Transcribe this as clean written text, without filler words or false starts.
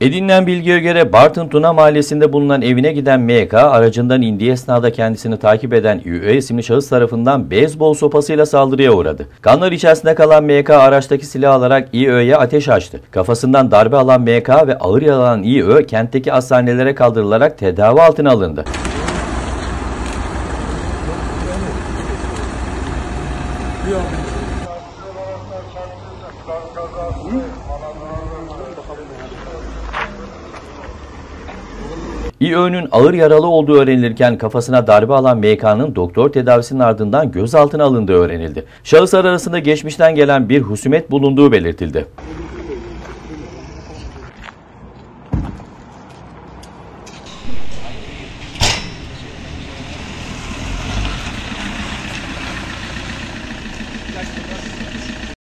Edinilen bilgiye göre Bartın Tuna mahallesinde bulunan evine giden MK aracından indiği esnada kendisini takip eden İÖ isimli şahıs tarafından beyzbol sopasıyla saldırıya uğradı. Kanlar içerisinde kalan MK araçtaki silahı alarak İÖ'ye ateş açtı. Kafasından darbe alan MK ve ağır yaralanan İÖ kentteki hastanelere kaldırılarak tedavi altına alındı. İÖ'nün ağır yaralı olduğu öğrenilirken kafasına darbe alan MK'nın doktor tedavisinin ardından gözaltına alındığı öğrenildi. Şahıslar arasında geçmişten gelen bir husumet bulunduğu belirtildi.